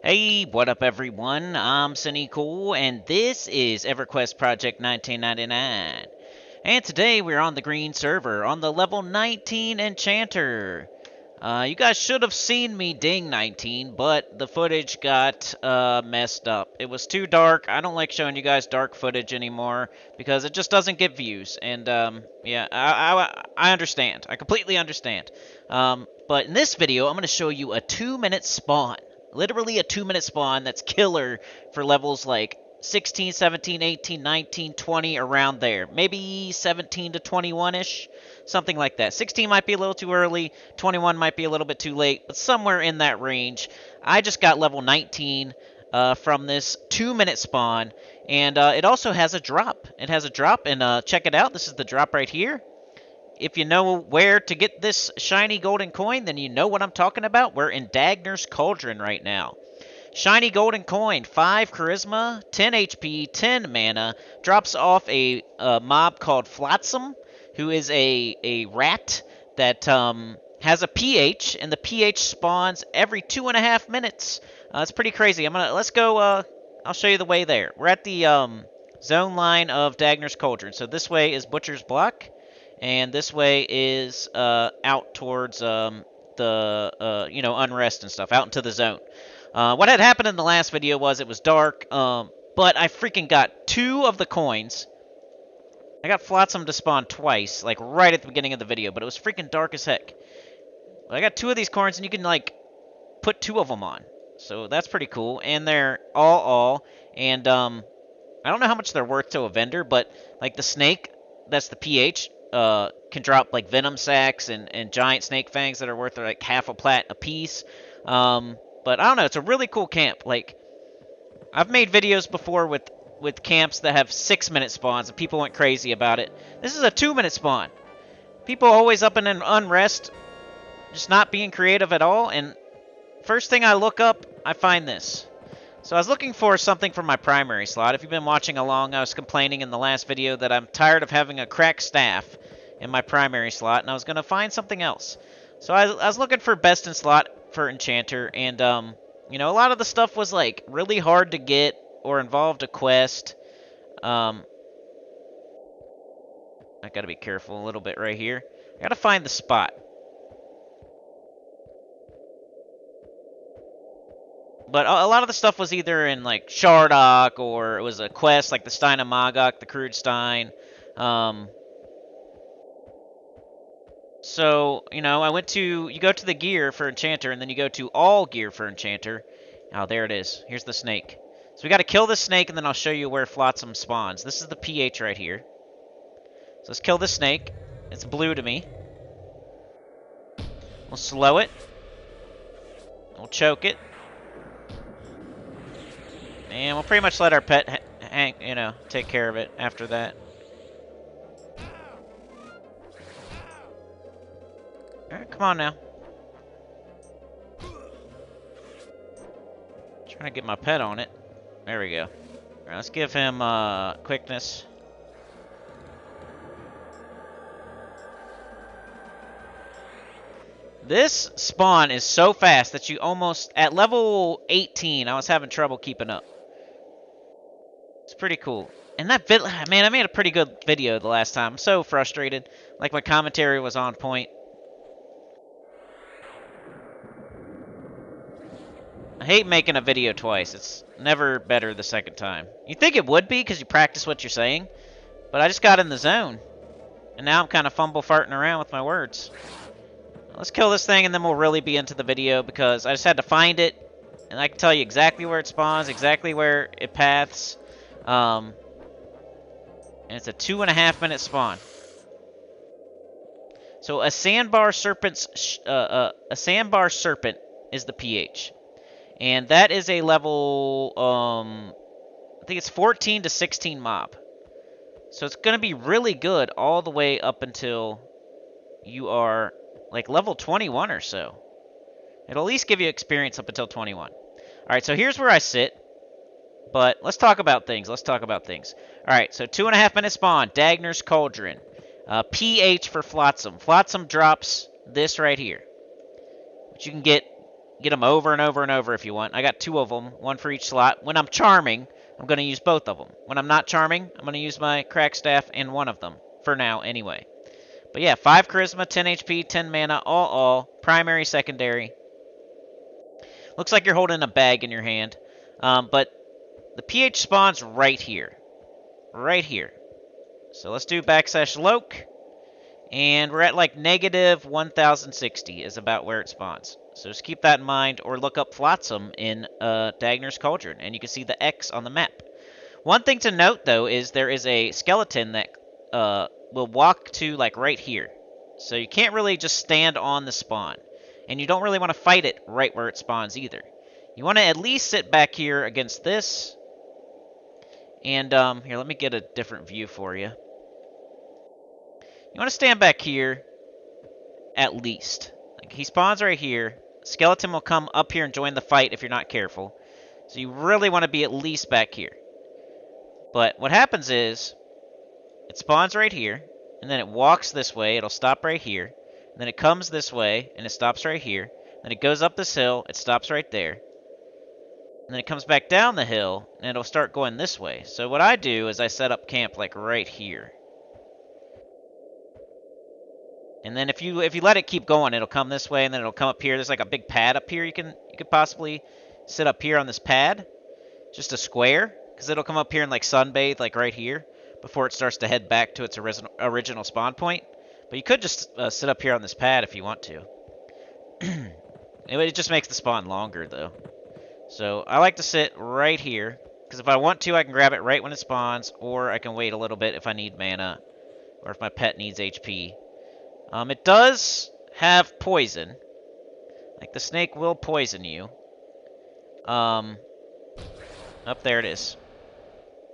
Hey, what up everyone? I'm Sinnycool, and this is EverQuest Project 1999. And today we're on the green server, on the level 19 Enchanter. You guys should have seen me ding 19, but the footage got messed up. It was too dark. I don't like showing you guys dark footage anymore, because it just doesn't get views. And, yeah, I understand. I completely understand. But in this video, I'm going to show you a 2-minute spawn. Literally a 2-minute spawn that's killer for levels like 16, 17, 18, 19, 20, around there. Maybe 17 to 21-ish, something like that. 16 might be a little too early, 21 might be a little bit too late, but somewhere in that range. I just got level 19 from this 2-minute spawn, and it also has a drop. It has a drop, and check it out. This is the drop right here. If you know where to get this shiny golden coin, then you know what I'm talking about. We're in Dagner's Cauldron right now. Shiny golden coin, 5 charisma, 10 HP, 10 mana, drops off a mob called Flotsam, who is a rat that has a pH, and the pH spawns every 2.5 minutes. It's pretty crazy. Let's go. I'll show you the way there. We're at the zone line of Dagner's Cauldron. So this way is Butcher's Block, and this way is out towards unrest and stuff, out into the zone. What had happened in the last video was it was dark, but I freaking got 2 of the coins. I got Flotsam to spawn twice, like right at the beginning of the video, but it was freaking dark as heck. But I got 2 of these coins, and you can like put 2 of them on, so that's pretty cool. And they're all, and I don't know how much they're worth to a vendor, but like the snake, that's the pH. Can drop like venom sacs and giant snake fangs that are worth like half a plat a piece. But I don't know, it's a really cool camp. Like, I've made videos before with camps that have 6-minute spawns, and people went crazy about it. This is a 2-minute spawn. People always up in an unrest, just not being creative at all, and first thing I look up, I find this. So I was looking for something for my primary slot. If you've been watching along, I was complaining in the last video that I'm tired of having a cracked staff in my primary slot, and I was going to find something else. So I was looking for best in slot for Enchanter, and, a lot of the stuff was, like, really hard to get or involved a quest. I got to be careful a little bit right here. I got to find the spot. But a lot of the stuff was either in, like, Shardock, or it was a quest, like the Stein of Magok, the Crude Stein. So, I went to... You go to the gear for Enchanter, and then you go to all gear for Enchanter. Oh, there it is. Here's the snake. So we got to kill this snake, and then I'll show you where Flotsam spawns. This is the pH right here. So let's kill this snake. It's blue to me. We'll slow it. We'll choke it. And we'll pretty much let our pet take care of it after that. Alright, come on now. Trying to get my pet on it. There we go. Alright, let's give him quickness. This spawn is so fast that you almost... At level 18, I was having trouble keeping up. It's pretty cool. And that man, I made a pretty good video the last time. I'm so frustrated. Like, my commentary was on point. I hate making a video twice. It's never better the second time. You'd think it would be, because you practice what you're saying. But I just got in the zone. And now I'm kind of fumble-farting around with my words. Let's kill this thing, and then we'll really be into the video, because I just had to find it. And I can tell you exactly where it spawns, exactly where it paths. And it's a 2.5-minute spawn. So a sandbar serpent is the pH. And that is a level, I think it's 14 to 16 mob. So it's going to be really good all the way up until you are, like, level 21 or so. It'll at least give you experience up until 21. Alright, so here's where I sit. But let's talk about things. Alright, so 2.5-minute spawn, Dagner's Cauldron. pH for Flotsam. Flotsam drops this right here. Which you can get Get them over and over and over if you want. I got 2 of them, 1 for each slot. When I'm charming, I'm going to use both of them. When I'm not charming, I'm going to use my crack staff and 1 of them. For now, anyway. But yeah, 5 charisma, 10 HP, 10 mana, all. Primary, secondary. Looks like you're holding a bag in your hand. But the pH spawns right here. Right here. So let's do /Loke. And we're at like negative 1060 is about where it spawns. So just keep that in mind, or look up Flotsam in Dagner's Cauldron, and you can see the X on the map. One thing to note, though, is there is a skeleton that will walk to like right here. So you can't really just stand on the spawn. And you don't really want to fight it right where it spawns either. You want to at least sit back here against this. And here, let me get a different view for you. You want to stand back here, at least. Like, he spawns right here. Skeleton will come up here and join the fight if you're not careful. So you really want to be at least back here. But what happens is, it spawns right here, and then it walks this way. It'll stop right here. And then it comes this way, and it stops right here. Then it goes up this hill. It stops right there. And then it comes back down the hill, and it'll start going this way. So what I do is I set up camp like right here. And then if you let it keep going, it'll come this way, and then it'll come up here. There's like a big pad up here. You could possibly sit up here on this pad, just a square, because it'll come up here and like sunbathe like right here before it starts to head back to its original spawn point. But you could just sit up here on this pad if you want to. It just makes the spawn longer though. So I like to sit right here, because if I want to, I can grab it right when it spawns, or I can wait a little bit if I need mana, or if my pet needs HP. It does have poison. Like, the snake will poison you. Up there it is.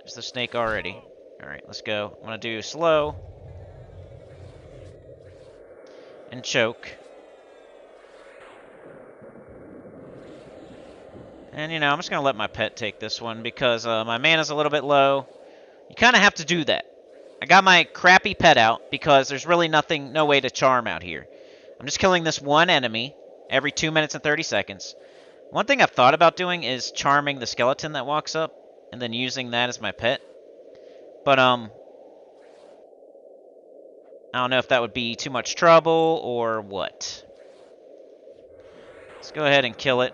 There's the snake already. Alright, let's go. I'm gonna do slow. And choke. And, I'm just gonna let my pet take this one, because my mana's a little bit low. You kind of have to do that. I got my crappy pet out because there's really no way to charm out here. I'm just killing this one enemy every 2 minutes and 30 seconds. One thing I've thought about doing is charming the skeleton that walks up and then using that as my pet. But, I don't know if that would be too much trouble or what. Let's go ahead and kill it.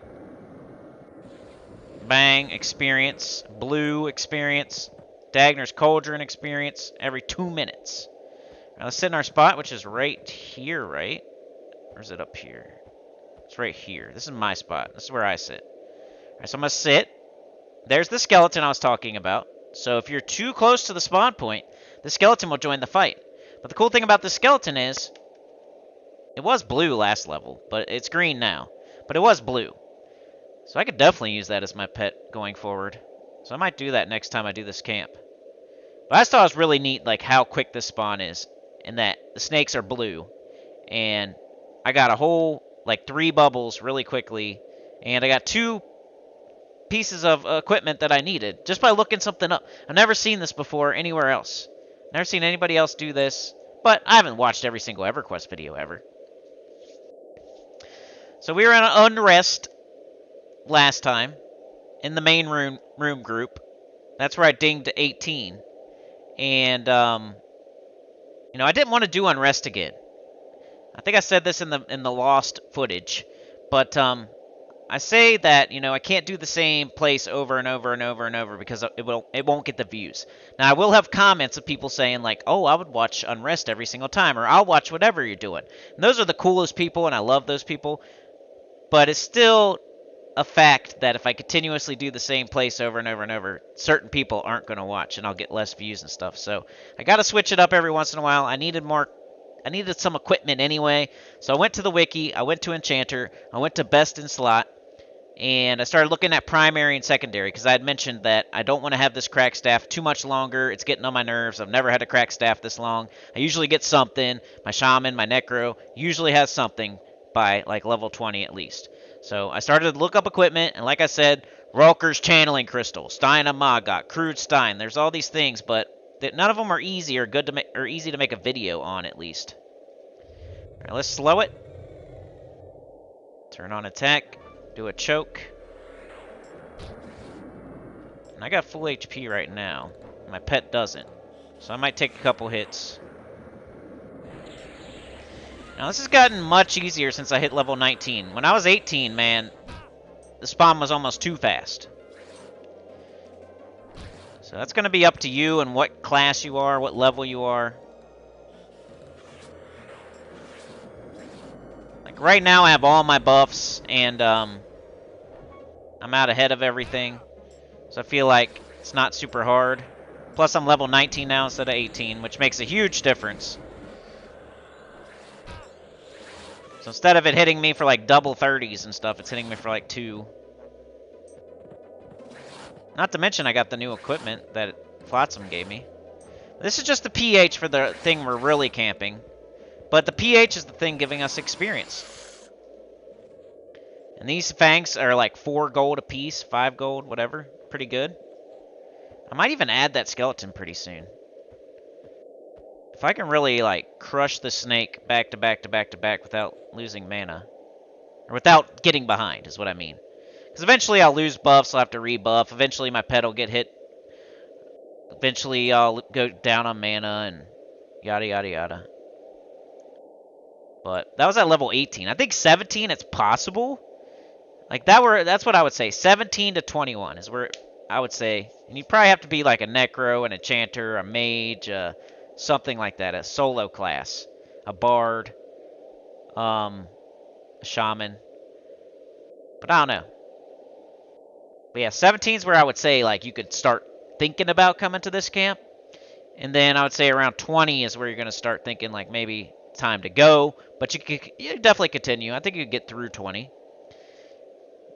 Bang, experience. Blue experience. Dagner's Cauldron experience every 2 minutes. Now let's sit in our spot, which is right here, right? Or is it up here? It's right here. This is my spot. This is where I sit. Alright, so I'm going to sit. There's the skeleton I was talking about. So if you're too close to the spawn point, the skeleton will join the fight. But the cool thing about the skeleton is, it was blue last level, but it's green now. But it was blue. So I could definitely use that as my pet going forward. So I might do that next time I do this camp. But I just thought it was really neat, like, how quick this spawn is. And that the snakes are blue. And I got a whole, like, 3 bubbles really quickly. And I got 2 pieces of equipment that I needed just by looking something up. I've never seen this before anywhere else. Never seen anybody else do this. But I haven't watched every single EverQuest video ever. So we were in an unrest last time. In the main room group. That's where I dinged to 18. And, I didn't want to do Unrest again. I think I said this in the lost footage. But, I say that, I can't do the same place over and over and over and over because it won't get the views. Now, I will have comments of people saying, like, oh, I would watch Unrest every single time, or I'll watch whatever you're doing. And those are the coolest people, and I love those people. But it's still a fact that if I continuously do the same place over and over and over, certain people aren't going to watch, and I'll get less views and stuff. So I got to switch it up every once in a while. I needed some equipment anyway, so I went to the wiki, I went to Enchanter, I went to Best in Slot, and I started looking at primary and secondary, because I had mentioned that I don't want to have this crack staff too much longer. It's getting on my nerves. I've never had a crack staff this long. I usually get something. My shaman, my necro, usually has something by like level 20 at least. So I started to look up equipment, and like I said, Rulker's Channeling Crystal, Stein of Maggot, Crude Stein. There's all these things, but none of them are easy or good to make, or easy to make a video on at least. All right, let's slow it. Turn on attack. Do a choke. And I got full HP right now. My pet doesn't. So I might take a couple hits. Now this has gotten much easier since I hit level 19. When I was 18, man, the spawn was almost too fast. So that's going to be up to you and what class you are, what level you are. Like right now I have all my buffs and I'm out ahead of everything. So I feel like it's not super hard. Plus I'm level 19 now instead of 18, which makes a huge difference. So instead of it hitting me for like double 30s and stuff, it's hitting me for like 2. Not to mention I got the new equipment that Flotsam gave me. This is just the PH for the thing we're really camping. But the PH is the thing giving us experience. And these fangs are like 4 gold a piece, 5 gold, whatever. Pretty good. I might even add that skeleton pretty soon. If I can really, like, crush the snake back to back to back to back without losing mana. Or without getting behind, is what I mean. Because eventually I'll lose buffs, I'll have to rebuff. Eventually my pet will get hit. Eventually I'll go down on mana and yada yada yada. But that was at level 18. I think 17 it's possible. Like that's what I would say. 17 to 21 is where I would say. And you probably have to be like a necro, an enchanter, a mage, something like that, a solo class, a bard, a shaman. But I don't know. But yeah, 17 is where I would say like you could start thinking about coming to this camp. And then I would say around 20 is where you're going to start thinking like maybe time to go. But you definitely continue. I think you could get through 20.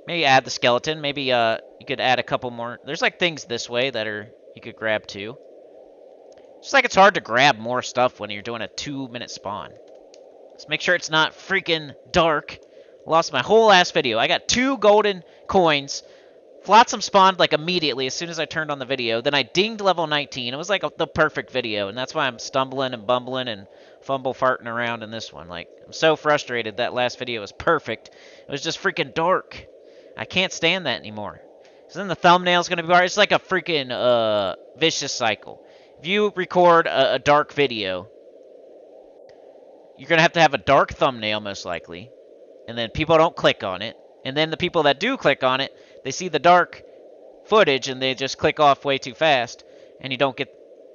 Maybe add the skeleton. Maybe you could add a couple more. There's like things this way that you could grab too. Just like it's hard to grab more stuff when you're doing a 2-minute spawn. Just make sure it's not freaking dark. Lost my whole last video. I got 2 golden coins. Flotsam spawned like immediately as soon as I turned on the video. Then I dinged level 19. It was like the perfect video, and that's why I'm stumbling and bumbling and fumble farting around in this one. Like, I'm so frustrated that last video was perfect. It was just freaking dark. I can't stand that anymore. So then the thumbnail's going to be... It's like a freaking vicious cycle. If you record a dark video, you're going to have a dark thumbnail, most likely. And then people don't click on it. And then the people that do click on it, they see the dark footage and they just click off way too fast. And you don't get...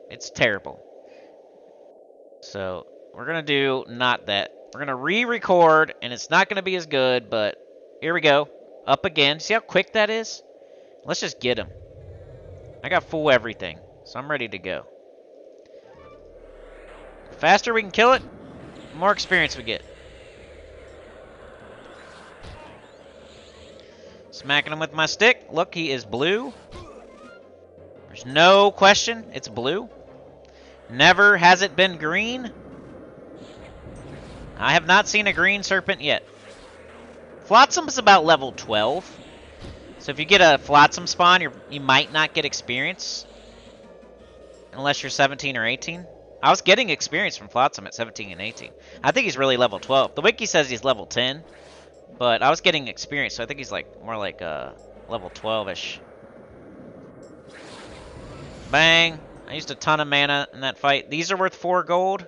It's terrible. So, we're going to do not that. We're going to re-record, and it's not going to be as good, but here we go. Up again. See how quick that is? Let's just get him. I got full everything, so I'm ready to go. The faster we can kill it, the more experience we get. Smacking him with my stick. Look, he is blue. There's no question, it's blue. Never has it been green. I have not seen a green serpent yet. Flotsam is about level 12. So if you get a Flotsam spawn, you might not get experience. Unless you're 17 or 18. I was getting experience from Flotsam at 17 and 18. I think he's really level 12. The wiki says he's level 10. But I was getting experience, so I think he's like more like level 12-ish. Bang. I used a ton of mana in that fight. These are worth 4 gold.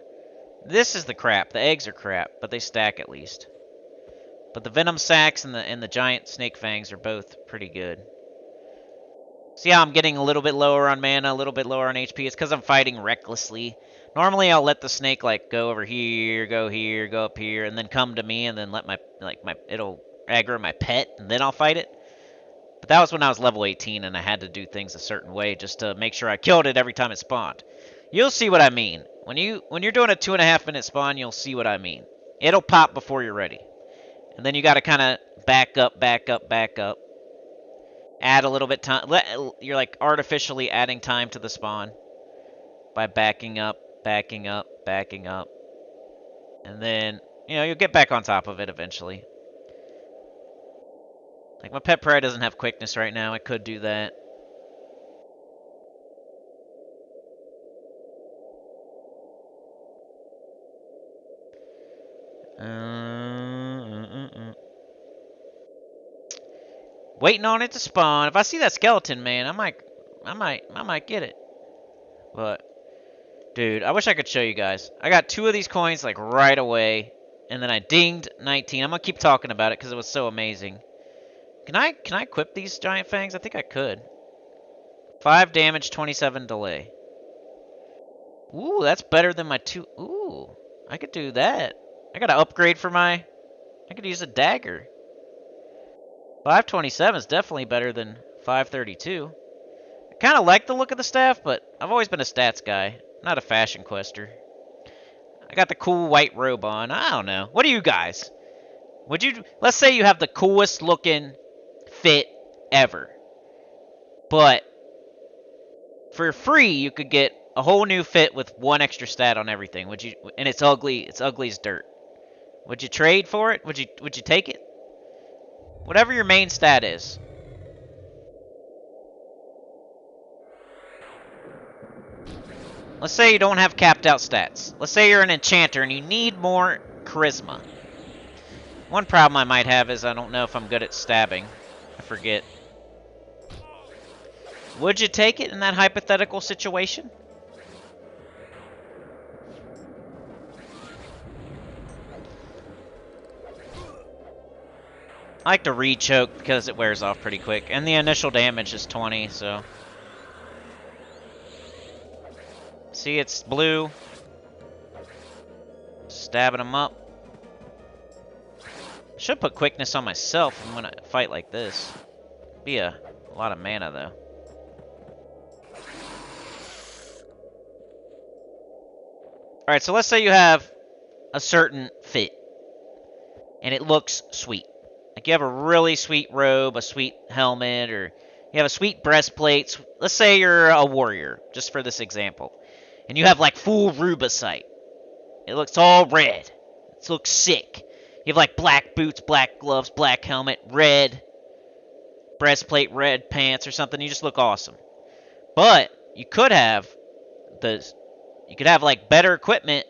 This is the crap. The eggs are crap, but they stack at least. But the venom sacs and the giant snake fangs are both pretty good. See how I'm getting a little bit lower on mana, a little bit lower on HP? It's because I'm fighting recklessly. Normally I'll let the snake like go over here, go up here, and then come to me, and then let it'll aggro my pet, and then I'll fight it. But that was when I was level 18, and I had to do things a certain way just to make sure I killed it every time it spawned. You'll see what I mean. When you're doing a 2.5-minute spawn, you'll see what I mean. It'll pop before you're ready. And then you got to kind of back up. Add a little bit time. You're like artificially adding time to the spawn by backing up. And then, you'll get back on top of it eventually. Like, my pet probably doesn't have quickness right now. I could do that. Waiting on it to spawn. If I see that skeleton, man, I might get it. But, dude, I wish I could show you guys. I got 2 of these coins, like, right away. And then I dinged 19. I'm gonna keep talking about it because it was so amazing. Can I equip these giant fangs? I think I could. 5 damage, 27 delay. Ooh, that's better than my 2. Ooh, I could do that. I gotta upgrade for my... I could use a dagger. 527 is definitely better than 532. I kind of like the look of the staff, but I've always been a stats guy, not a fashion quester. I got the cool white robe on. I don't know. What do you guys? Would you... Let's say you have the coolest looking fit ever. But for free, you could get a whole new fit with 1 extra stat on everything. Would you? And it's ugly. It's ugly as dirt. Would you trade for it? Would you take it? Whatever your main stat is. Let's say you don't have capped out stats. Let's say you're an enchanter and you need more charisma. One problem I might have is I don't know if I'm good at stabbing. I forget. Would you take it in that hypothetical situation? I like to re-choke because it wears off pretty quick. And the initial damage is 20, so... See, it's blue. Stabbing them up. Should put quickness on myself when I fight like this. Be a lot of mana, though. Alright, so let's say you have a certain fit. And it looks sweet. Like you have a really sweet robe, a sweet helmet, or you have a sweet breastplate. Let's say you're a warrior, just for this example. And you have like full rubicite. It looks all red. It looks sick. You have like black boots, black gloves, black helmet, red breastplate, red pants or something. You just look awesome. But you could have like better equipment.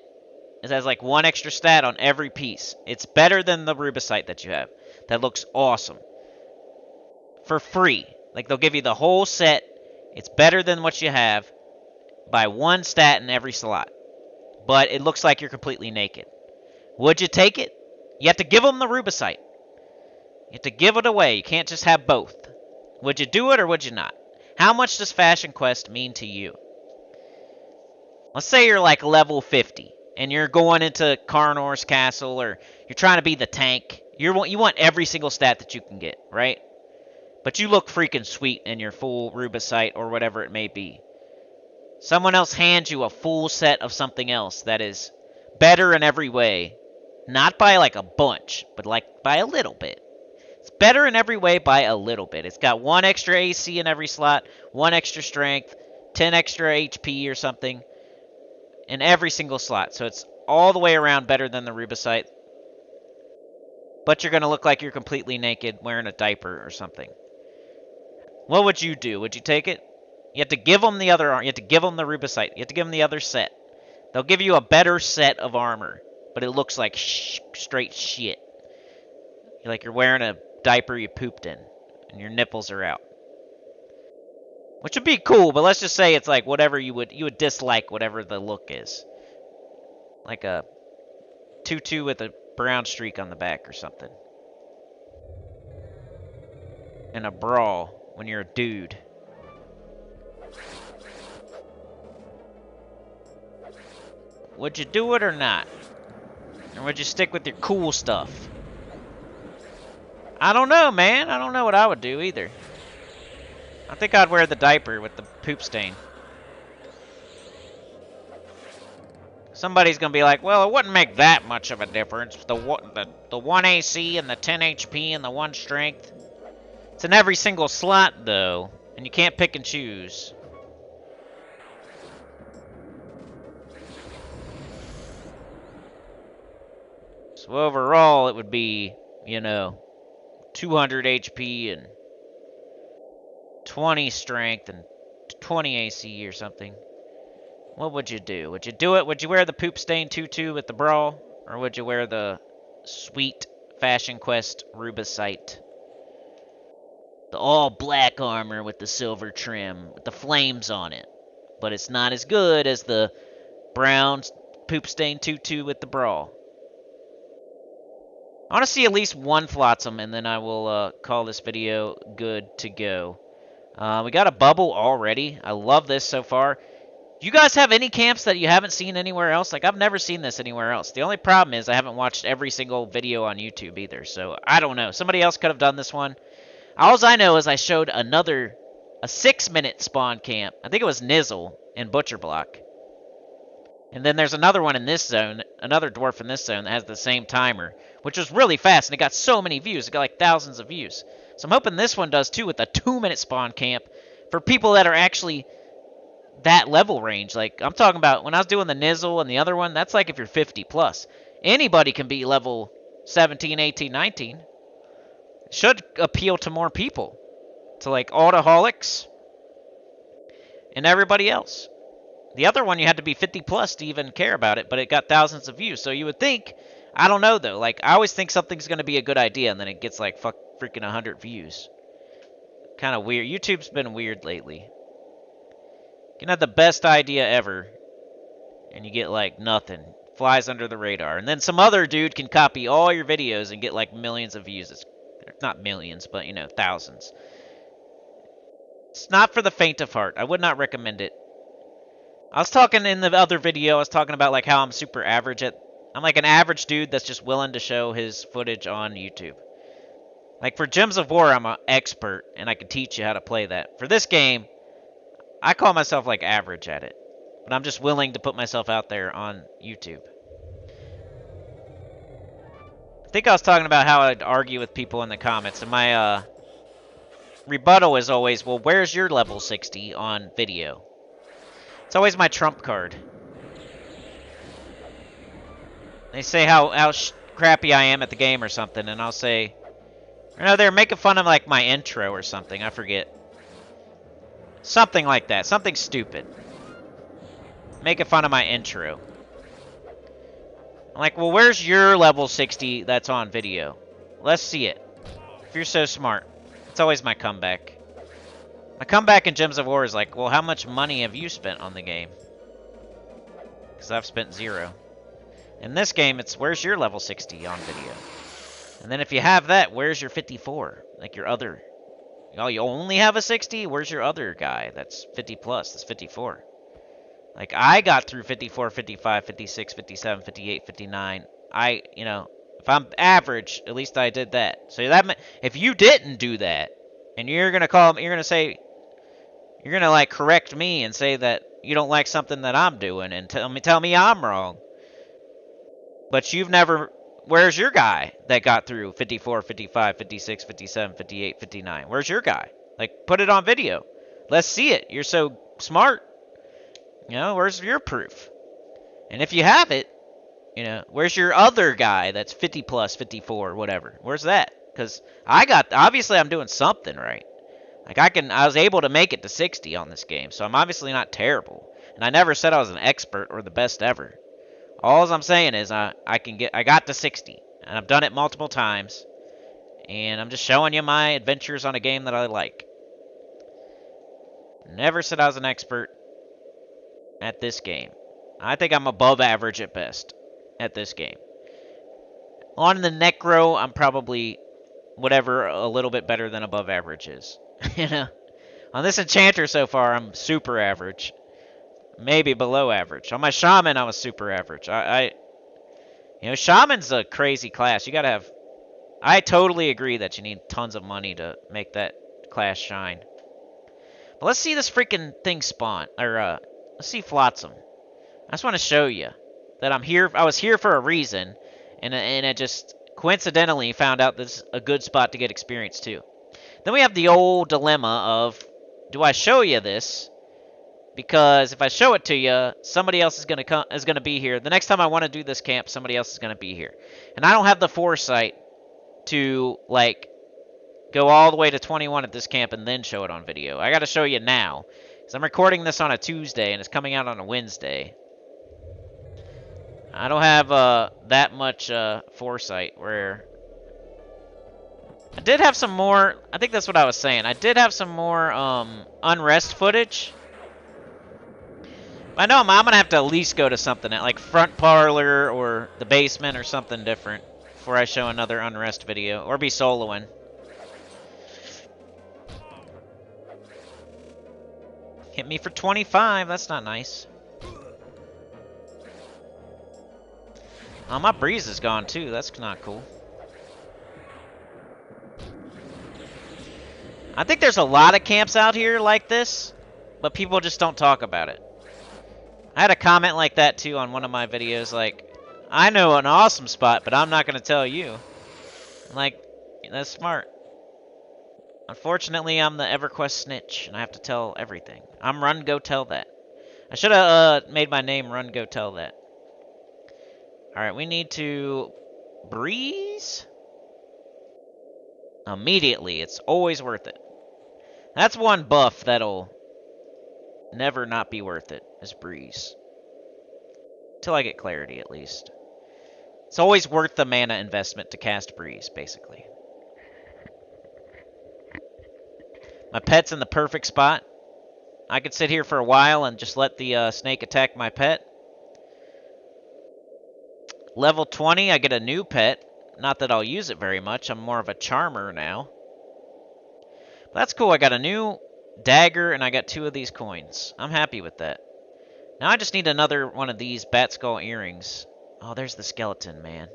It has like 1 extra stat on every piece. It's better than the rubicite that you have. That looks awesome. For free. Like they'll give you the whole set. It's better than what you have by 1 stat in every slot. But it looks like you're completely naked. Would you take it? You have to give them the rubicite. You have to give it away. You can't just have both. Would you do it or would you not? How much does Fashion Quest mean to you? Let's say you're like level 50. And you're going into Karnor's castle, or you're trying to be the tank. You want every single stat that you can get, right? But you look freaking sweet in your full rubicite or whatever it may be. Someone else hands you a full set of something else that is better in every way. Not by like a bunch, but like by a little bit. It's better in every way by a little bit. It's got 1 extra AC in every slot, 1 extra strength, 10 extra HP or something. In every single slot. So it's all the way around better than the rubicite. But you're going to look like you're completely naked wearing a diaper or something. What would you do? Would you take it? You have to give them the other arm. You have to give them the rubicite. You have to give them the other set. They'll give you a better set of armor. But it looks like straight shit. Like you're wearing a diaper you pooped in. And your nipples are out. Which would be cool, but let's just say it's like whatever you would dislike whatever the look is. Like a tutu with a brown streak on the back or something. And a brawl when you're a dude. Would you do it or not? Or would you stick with your cool stuff? I don't know, man. I don't know what I would do either. I think I'd wear the diaper with the poop stain. Somebody's going to be like, well, it wouldn't make that much of a difference. The 1 AC and the 10 HP and the 1 strength. It's in every single slot, though. And you can't pick and choose. So overall, it would be, 200 HP and 20 strength and 20 AC or something. What would you do? Would you do it? Would you wear the poop stain tutu with the brawl? Or would you wear the sweet Fashion Quest rubicite? The all black armor with the silver trim, with the flames on it. But it's not as good as the brown poop stain tutu with the brawl. I want to see at least one flotsam, and then I will call this video good to go. We got a bubble already. I love this so far. Do you guys have any camps that you haven't seen anywhere else? Like, I've never seen this anywhere else. The only problem is I haven't watched every single video on YouTube either, so I don't know. Somebody else could have done this one. All I know is I showed a 6-minute spawn camp. I think it was Nizzle in Butcher Block. And then there's another one in this zone, another dwarf in this zone that has the same timer, which was really fast, and it got so many views. It got like thousands of views. So I'm hoping this one does too with a 2-minute spawn camp for people that are actually that level range. Like, I'm talking about when I was doing the Nizzle and the other one, that's like if you're 50 plus. Anybody can be level 17, 18, 19. It should appeal to more people. To like autoholics and everybody else. The other one, you had to be 50 plus to even care about it, but it got thousands of views. So you would think, I don't know though, like I always think something's going to be a good idea and then it gets like freaking 100 views. Kind of weird. YouTube's been weird lately. You can have the best idea ever and you get like nothing. Flies under the radar. And then some other dude can copy all your videos and get like millions of views. It's not millions, but you know, thousands. It's not for the faint of heart. I would not recommend it. I was talking in the other video, I was talking about like how I'm super average at... I'm like an average dude that's just willing to show his footage on YouTube. Like for Gems of War, I'm an expert, and I can teach you how to play that. For this game, I call myself like average at it. But I'm just willing to put myself out there on YouTube. I think I was talking about how I'd argue with people in the comments, and my rebuttal is always, well, where's your level 60 on video? It's always my trump card. They say how crappy I am at the game or something, and I'll say, you know, they're making fun of like my intro or something. I forget. Something like that. Something stupid. Making fun of my intro. I'm like, well, where's your level 60 that's on video? Let's see it. If you're so smart. It's always my comeback. My comeback in Gems of War is like, well, how much money have you spent on the game? Because I've spent 0. In this game, it's where's your level 60 on video? And then if you have that, where's your 54? Like your other... Oh, you only have a 60? Where's your other guy that's 50 plus? That's 54. Like, I got through 54, 55, 56, 57, 58, 59. You know, if I'm average, at least I did that. So that if you didn't do that, and you're going to call... You're going to say... You're going to, like, correct me and say that you don't like something that I'm doing and tell me I'm wrong. But you've never... Where's your guy that got through 54, 55, 56, 57, 58, 59? Where's your guy? Like, put it on video. Let's see it. You're so smart. You know, where's your proof? And if you have it, you know, where's your other guy that's 50 plus, 54, whatever? Where's that? Because obviously I'm doing something right. Like, I was able to make it to 60 on this game, so I'm obviously not terrible. And I never said I was an expert or the best ever. All I'm saying is I got to 60, and I've done it multiple times, and I'm just showing you my adventures on a game that I like. Never said I was an expert at this game. I think I'm above average at best at this game. On the Necro, I'm probably whatever a little bit better than above average is. You know, on this Enchanter so far, I'm super average. Maybe below average. On my Shaman, I was super average. You know, Shaman's a crazy class. You gotta have... I totally agree that you need tons of money to make that class shine. But let's see this freaking thing spawn. Or, let's see Flotsam. I just want to show you that I'm here. I was here for a reason. And I just coincidentally found out this is a good spot to get experience, too. Then we have the old dilemma of, do I show you this? Because if I show it to you, somebody else is gonna be here. The next time I want to do this camp, somebody else is gonna be here, and I don't have the foresight to like go all the way to 21 at this camp and then show it on video. I got to show you now because I'm recording this on a Tuesday and it's coming out on a Wednesday. I don't have that much foresight where I did have some more, I think that's what I was saying. I did have some more unrest footage. I know I'm going to have to at least go to something like front parlor or the basement or something different before I show another unrest video or be soloing. Hit me for 25, that's not nice. Oh, my breeze is gone too, that's not cool. I think there's a lot of camps out here like this, but people just don't talk about it. I had a comment like that too on one of my videos, like, I know an awesome spot, but I'm not going to tell you. I'm like, that's smart. Unfortunately, I'm the EverQuest snitch, and I have to tell everything. I'm Run Go Tell That. I should have made my name Run Go Tell That. Alright, we need to breeze immediately. It's always worth it. That's one buff that'll never not be worth it, is breeze. Till I get clarity, at least. It's always worth the mana investment to cast breeze, basically. My pet's in the perfect spot. I could sit here for a while and just let the snake attack my pet. Level 20, I get a new pet. Not that I'll use it very much. I'm more of a charmer now. But that's cool. I got a new dagger, and I got 2 of these coins. I'm happy with that. Now I just need another one of these bat skull earrings. Oh, there's the skeleton, man.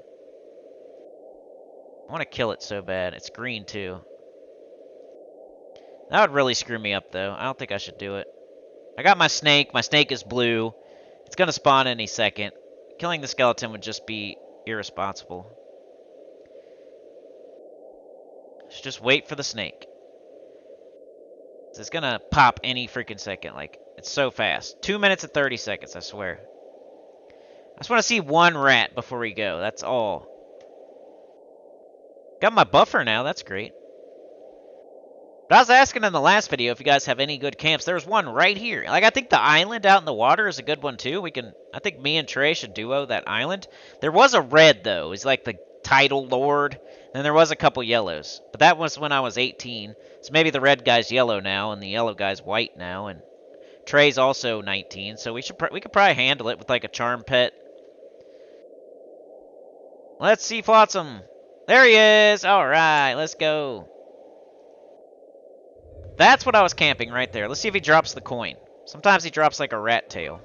I want to kill it so bad. It's green, too. That would really screw me up, though. I don't think I should do it. I got my snake. My snake is blue. It's going to spawn any second. Killing the skeleton would just be irresponsible. Should just wait for the snake. It's going to pop any freaking second. Like, it's so fast. 2 minutes and 30 seconds, I swear. I just want to see one rat before we go. That's all. Got my buffer now. That's great. But I was asking in the last video if you guys have any good camps. There's one right here. Like, I think the island out in the water is a good one, too. I think me and Trey should duo that island. There was a red, though. He's like the title lord. And there was a couple yellows. But that was when I was 18. So maybe the red guy's yellow now, and the yellow guy's white now. And Trey's also 19. So we could probably handle it with, like, a charm pet. Let's see Flotsam. There he is. All right, let's go. That's what I was camping right there. Let's see if he drops the coin. Sometimes he drops like a rat tail.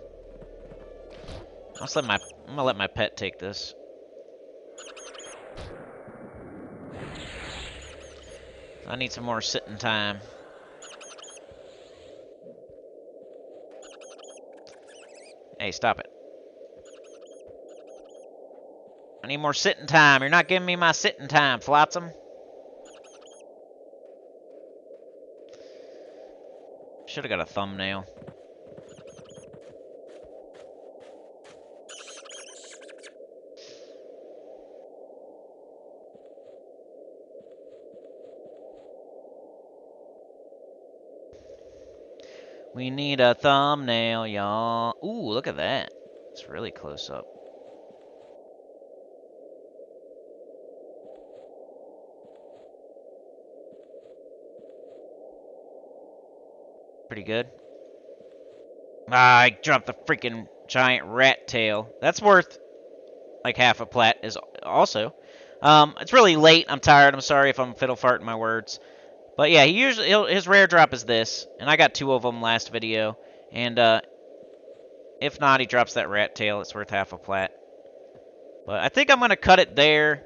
I'm gonna let my pet take this. I need some more sitting time. Hey, stop it. I need more sitting time. You're not giving me my sitting time, Flotsam. Should have got a thumbnail. We need a thumbnail, y'all. Ooh, look at that. It's really close up. Pretty good. Ah, I dropped the freaking giant rat tail. That's worth like half a plat is also. It's really late. I'm tired. I'm sorry if I'm fiddle farting my words. But yeah, his rare drop is this, and I got 2 of them last video. And if not, he drops that rat tail. It's worth half a plat. But I think I'm gonna cut it there.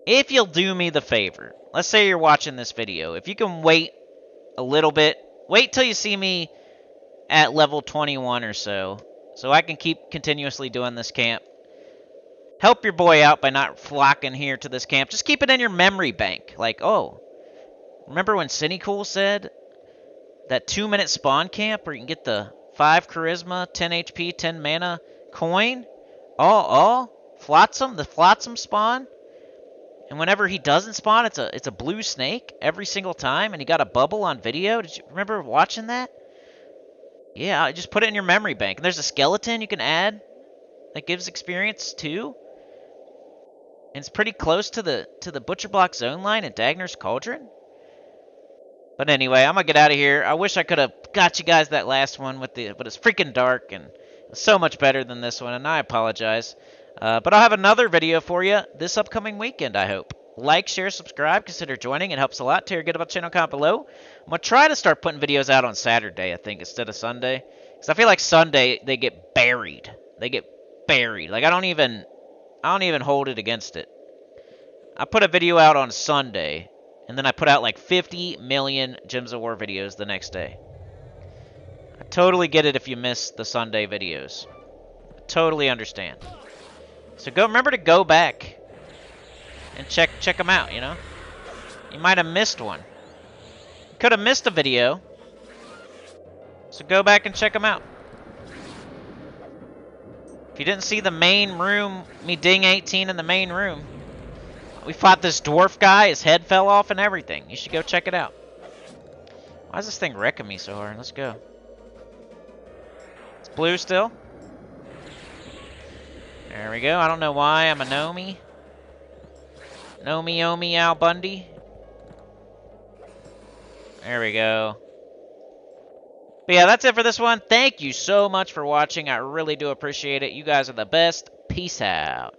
If you'll do me the favor, let's say you're watching this video. If you can wait a little bit, wait till you see me at level 21 or so I can keep continuously doing this camp. Help your boy out by not flocking here to this camp. Just keep it in your memory bank. Like, oh, remember when Sinnycool said that 2-minute spawn camp where you can get the 5 charisma, 10 HP, 10 mana coin? Flotsam, the Flotsam spawn? And whenever he doesn't spawn, it's a blue snake every single time, and he got a bubble on video. Did you remember watching that? Yeah, just put it in your memory bank. And there's a skeleton you can add that gives experience too. And it's pretty close to the Butcher Block zone line at Dagner's Cauldron. But anyway, I'm gonna get out of here. I wish I could have got you guys that last one but it's freaking dark and it's so much better than this one, and I apologize. But I'll have another video for you this upcoming weekend, I hope. Like, share, subscribe, consider joining. It helps a lot. Tell your good about the channel, comment below. I'm gonna try to start putting videos out on Saturday, I think, instead of Sunday. Because I feel like Sunday they get buried. They get buried. Like I don't even hold it against it. I put a video out on Sunday, and then I put out like 50 million Gems of War videos the next day. I totally get it if you miss the Sunday videos. I totally understand. So remember to go back and check them out, you know? You might have missed one. You could have missed a video. So go back and check them out. If you didn't see the main room, me ding 18 in the main room, we fought this dwarf guy, his head fell off and everything. You should go check it out. Why is this thing wrecking me so hard? Let's go. It's blue still. There we go. I don't know why. I'm a Nomi. Nomi Omi Al Bundy. There we go. But yeah, that's it for this one. Thank you so much for watching. I really do appreciate it. You guys are the best. Peace out.